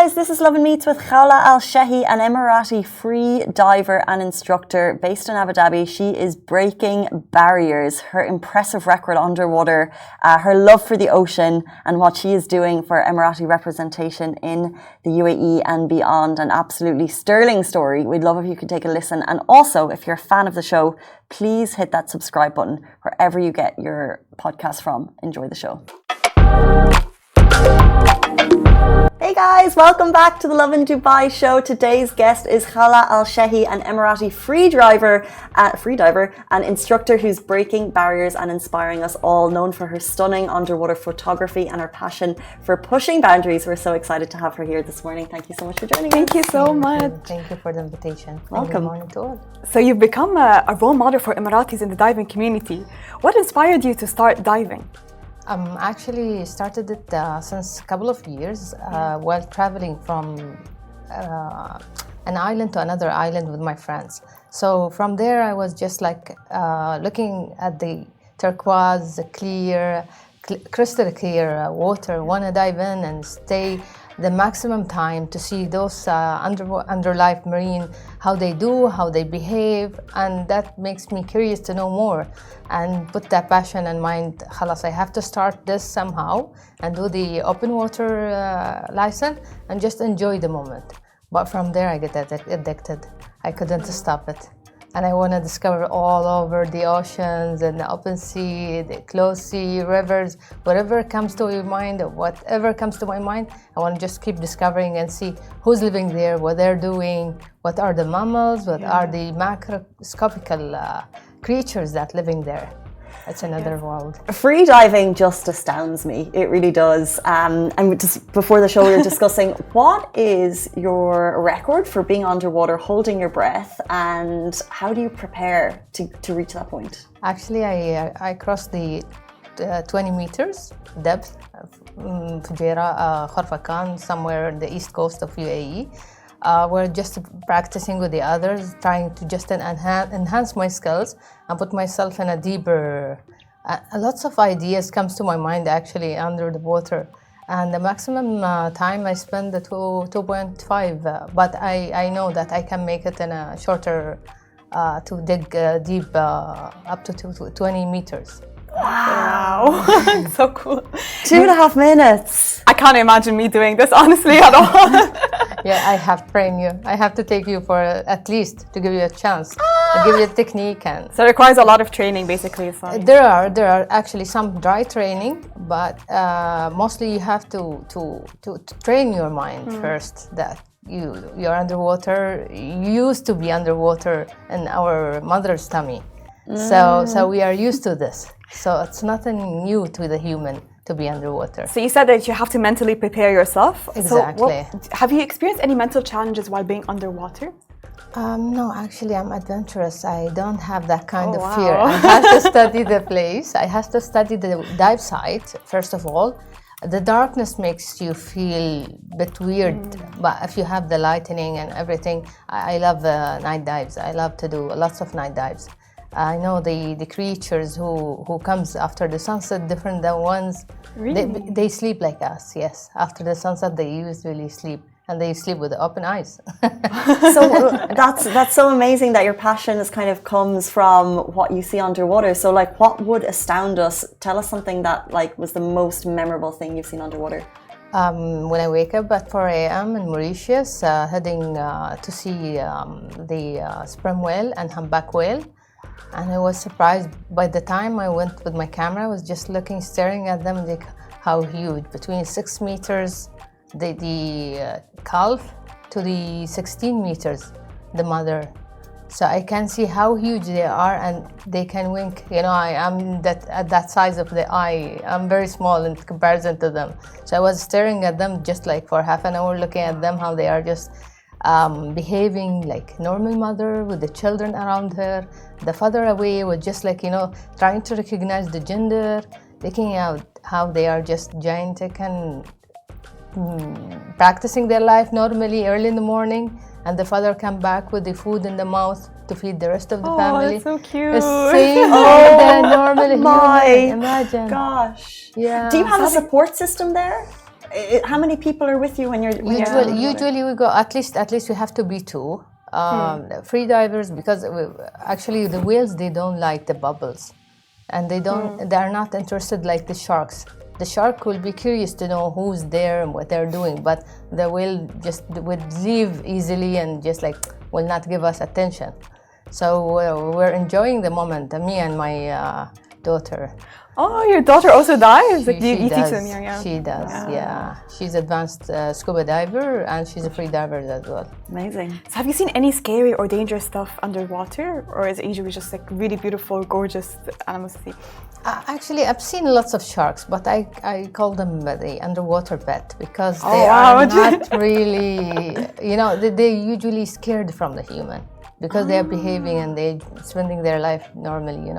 guys, this is Lovin Meets with Khawla Al Shehhi, an Emirati free diver and instructor based in Abu Dhabi. She is breaking barriers. Her impressive record underwater, her love for the ocean, and what she is doing for Emirati representation in the UAE and beyond. An absolutely sterling story. We'd love if you could take a listen. And also, if you're a fan of the show, please hit that subscribe button wherever you get your podcast from. Enjoy the show. Hey guys, welcome back to the Lovin Dubai show. Today's guest is Khawla Al Shehhi, an Emirati freediver and instructor who's breaking barriers and inspiring us all, known for her stunning underwater photography and her passion for pushing boundaries. We're so excited to have her here this morning. Thank you so much for joining us. Thank you so much. Thank you for the invitation. Welcome. Good morning to all. So you've become a role model for Emiratis in the diving community. What inspired you to start diving? Actually started it since a couple of years while traveling from an island to another island with my friends. So from there I was just like looking at the turquoise, clear, crystal clear water, want to dive in and stay the maximum time to see those underlife marine, how they do, how they behave, and that makes me curious to know more and put that passion in mind. Khalas, I have to start this somehow and do the open water license and just enjoy the moment. But from there I get addicted. I couldn't stop it. And I want to discover all over the oceans and the open sea, the closed sea, rivers, whatever comes to your mind, whatever comes to my mind, I want to just keep discovering and see who's living there, what they're doing, what are the mammals, what are the macroscopical creatures that living there. It's another world. Free diving just astounds me. It really does. And just before the show, we were discussing what is your record for being underwater, holding your breath, and how do you prepare to reach that point? Actually, I crossed the 20 meters depth, Fujairah, Kharfakan, somewhere in the east coast of UAE. We're just practicing with the others, trying to just enhance my skills and put myself in a deeper. Lots of ideas comes to my mind actually under the water, and the maximum time I spend the 2.5. But I know that I can make it in a shorter to dig deep up to 20 meters. Wow. So cool. 2.5 minutes. I can't imagine me doing this honestly at all. Yeah, I have to train you. I have to take you for at least to give you a chance, to give you a technique. And So it requires a lot of training basically. there are actually some dry training, but mostly you have to train your mind first that you're underwater. You used to be underwater in our mother's tummy. So we are used to this. So it's nothing new to the human to be underwater. So you said that you have to mentally prepare yourself. Exactly. So have you experienced any mental challenges while being underwater? No, actually I'm adventurous. I don't have that kind of wow. fear. I have to study the place. I have to study the dive site, first of all. The darkness makes you feel a bit weird, but if you have the lightning and everything, I love night dives. I love to do lots of night dives. I know the creatures who comes after the sunset, different than ones. Really? They sleep like us, yes. After the sunset, they usually sleep, and they sleep with open eyes. So that's so amazing that your passion is kind of comes from what you see underwater. So like, what would astound us? Tell us something that like was the most memorable thing you've seen underwater. When I wake up at 4 a.m. in Mauritius, heading to see the sperm whale and humpback whale. And I was surprised. By the time I went with my camera, I was just looking, staring at them, like how huge, between 6 meters, the calf, to the 16 meters, the mother. So I can see how huge they are, and they can wink. You know, I am at that size of the eye. I'm very small in comparison to them. So I was staring at them just like for half an hour, looking at them, how they are just behaving like normal mother with the children around her. The father away was just like, you know, trying to recognize the gender, looking out how they are just gigantic and practicing their life normally early in the morning, and the father come back with the food in the mouth to feed the rest of the family. That's so cute. The same as the normal human. Imagine. Gosh. Yeah. Do you have a support system there? How many people are with you when you're Usually we go at least we have to be two. Free divers, because actually the whales, they don't like the bubbles, and they are not interested like the sharks. The shark will be curious to know who's there and what they're doing, but the whale just would leave easily and just like will not give us attention. So we're enjoying the moment, me and my daughter. Oh, your daughter also dives? She does. Teach them, She does, yeah. She's advanced scuba diver, and she's a free diver as well. Amazing. So have you seen any scary or dangerous stuff underwater? Or is it usually just like really beautiful, gorgeous animals to see? Actually, I've seen lots of sharks, but I call them the underwater pet, because they are not really, they're usually scared from the human. Because they are behaving and they spending their life normally,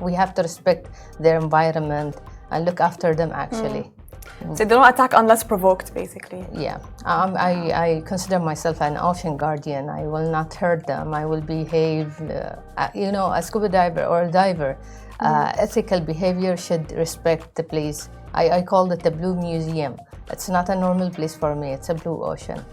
we have to respect their environment and look after them actually. So they don't attack unless provoked, basically. Yeah, I consider myself an ocean guardian. I will not hurt them. I will behave, a scuba diver or a diver. Ethical behavior should respect the place. I call it the Blue Museum. It's not a normal place for me. It's a blue ocean,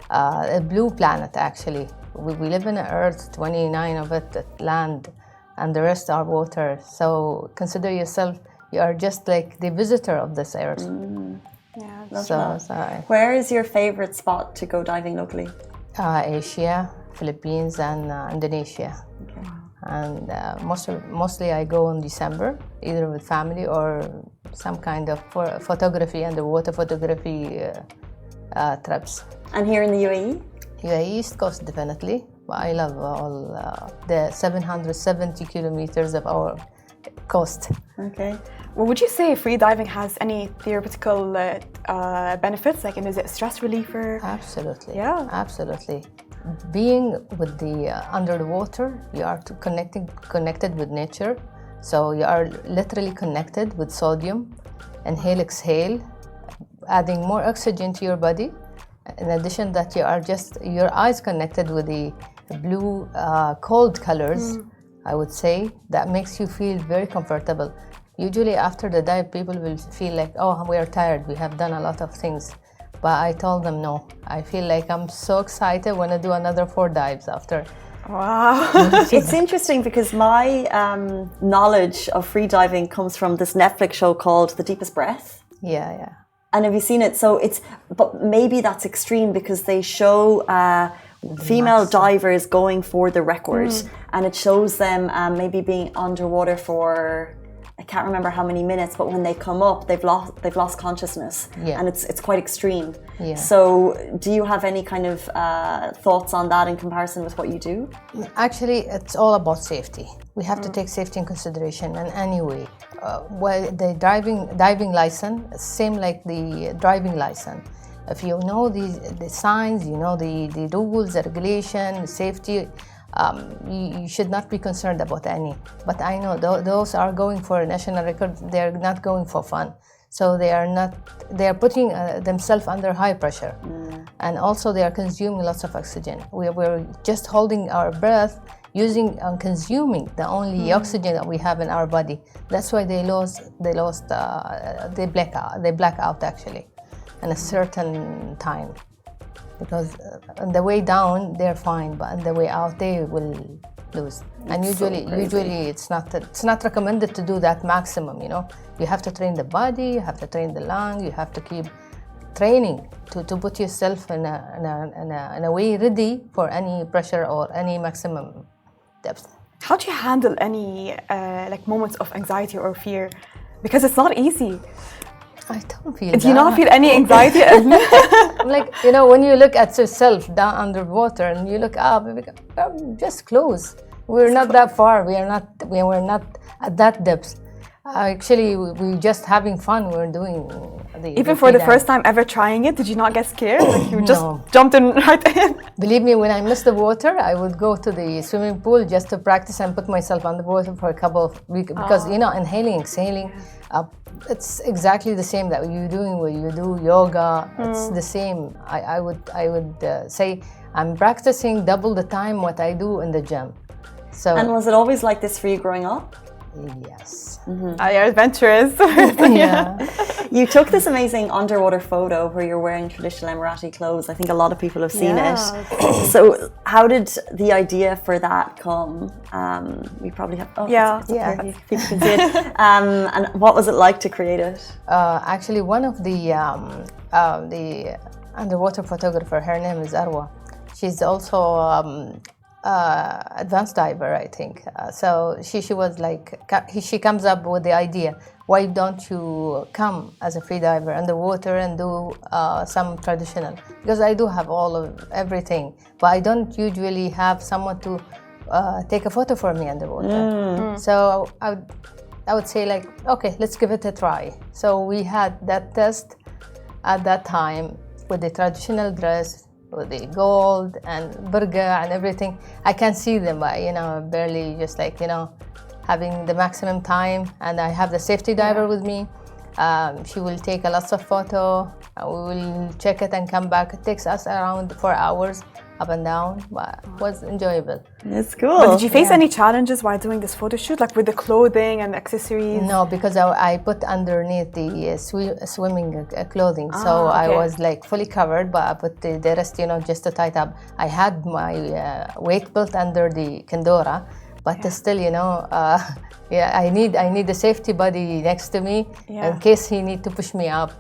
a blue planet actually. We live in Earth, 29 of it land, and the rest are water. So consider yourself, you are just like the visitor of this Earth. Yeah, Where is your favorite spot to go diving locally? Asia, Philippines, and Indonesia. Okay. And mostly I go in December, either with family or some kind of photography, underwater photography trips. And here in the UAE? UAE East Coast, definitely. But I love all the 770 kilometers of our coast. Okay. Well, would you say free diving has any theoretical benefits? Like, is it a stress reliever? Absolutely. Yeah. Absolutely. Being with the under the water, you are connected with nature. So you are literally connected with sodium. Inhale, exhale, adding more oxygen to your body. In addition that you are just your eyes connected with the blue cold colors, I would say, that makes you feel very comfortable. Usually after the dive, people will feel like, oh, we are tired, we have done a lot of things. But I told them no, I feel like I'm so excited when I do another 4 dives after. Wow. It's interesting because my knowledge of free diving comes from this Netflix show called The Deepest Breath. Yeah. And have you seen it? But maybe that's extreme because they show female divers going for the record, and it shows them maybe being underwater for, I can't remember how many minutes, but when they come up, they've lost consciousness, and it's quite extreme. Yeah. So, do you have any kind of thoughts on that in comparison with what you do? Actually, it's all about safety. We have to take safety in consideration in any way. The diving license, same like the driving license. If you know the signs, you know the rules, the regulation, safety, you should not be concerned about any. But I know those are going for a national record. They are not going for fun. So they are putting themselves under high pressure, and also they are consuming lots of oxygen. We're just holding our breath, using and consuming the only oxygen that we have in our body. That's why they black out actually in a certain time, because on the way down they're fine, but on the way out they will lose. And usually it's not recommended to do that maximum. You have to train the body, you have to train the lung, you have to keep training to put yourself in a way ready for any pressure or any maximum depth. How do you handle any moments of anxiety or fear? Because it's not easy. I don't feel Do you not feel any anxiety? Like, when you look at yourself down underwater and you look up, just close. We're not that far. We're not at that depth. Actually, we're just having fun. We're doing Even for the first time ever trying it, did you not get scared? Like you just jumped in right in? Believe me, when I missed the water, I would go to the swimming pool just to practice and put myself on the water for a couple of weeks. Because, inhaling, exhaling, it's exactly the same that you're doing when you do yoga. It's the same. I would say I'm practicing double the time what I do in the gym. So. And was it always like this for you growing up? Yes. You're adventurous. Yeah. You took this amazing underwater photo where you're wearing traditional Emirati clothes. I think a lot of people have seen it. So how did the idea for that come? We probably have, people can see it. And what was it like to create it? Actually, one of the underwater photographer, her name is Arwa. She's also advanced diver, I think. So she was like, she comes up with the idea, why don't you come as a free diver underwater and do some traditional? Because I do have everything, but I don't usually have someone to take a photo for me underwater. So I would say like, okay, let's give it a try. So we had that test at that time with the traditional dress, with the gold and burqa and everything. I can see them, but barely, just like having the maximum time. And I have the safety diver with me. She will take a lots of photo. We will check it and come back. It takes us around 4 hours up and down, but it was enjoyable. It's cool. But did you face any challenges while doing this photo shoot, like with the clothing and the accessories? No, because I put underneath the swimming clothing, so I was like fully covered, but I put the rest, just to tie it up. I had my weight belt under the Kendora, but still, I need the safety buddy next to me in case he need to push me up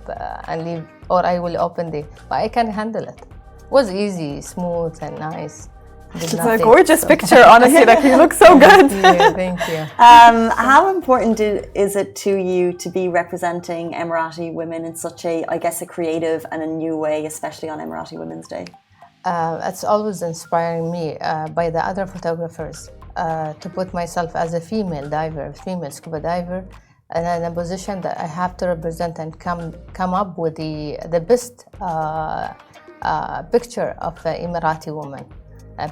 and leave, or I will open but I can handle it. It was easy, smooth and nice. It's a gorgeous picture, honestly. Like, you look so good. Thank you. How important is it to you to be representing Emirati women in such a creative and a new way, especially on Emirati Women's Day? It's always inspiring me by the other photographers to put myself as a female diver, female scuba diver, and in a position that I have to represent and come up with the best picture of an Emirati woman.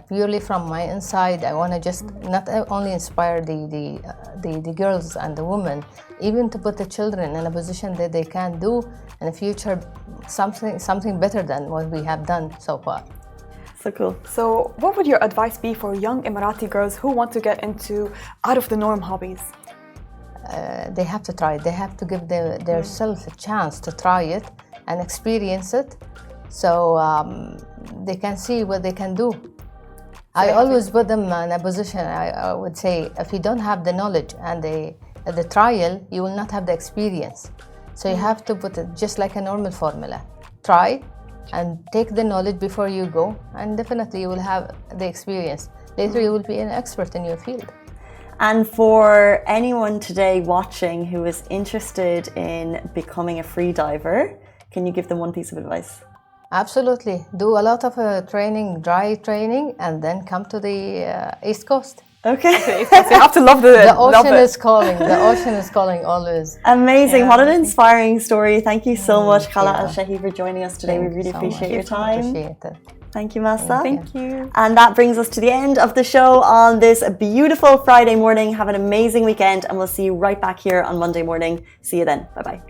Purely from my inside, I want to just not only inspire the girls and the women, even to put the children in a position that they can do in the future something better than what we have done so far. So cool. So what would your advice be for young Emirati girls who want to get into out-of-the-norm hobbies? They have to try it. They have to give themselves a chance to try it and experience it, so they can see what they can do. I always put them in a position, I would say, if you don't have the knowledge and the trial, you will not have the experience. So you have to put it just like a normal formula. Try and take the knowledge before you go, and definitely you will have the experience. Later you will be an expert in your field. And for anyone today watching who is interested in becoming a free diver, can you give them one piece of advice? Absolutely. Do a lot of training, dry training, and then come to the East Coast. Okay. So you have to love the ocean is calling. The ocean is calling always. Amazing. Yeah. What an inspiring story. Thank you so much, Khawla Al Shehhi, for joining us today. We really appreciate your time. Appreciate it. Thank you, Masa. Thank you. And that brings us to the end of the show on this beautiful Friday morning. Have an amazing weekend, and we'll see you right back here on Monday morning. See you then. Bye-bye.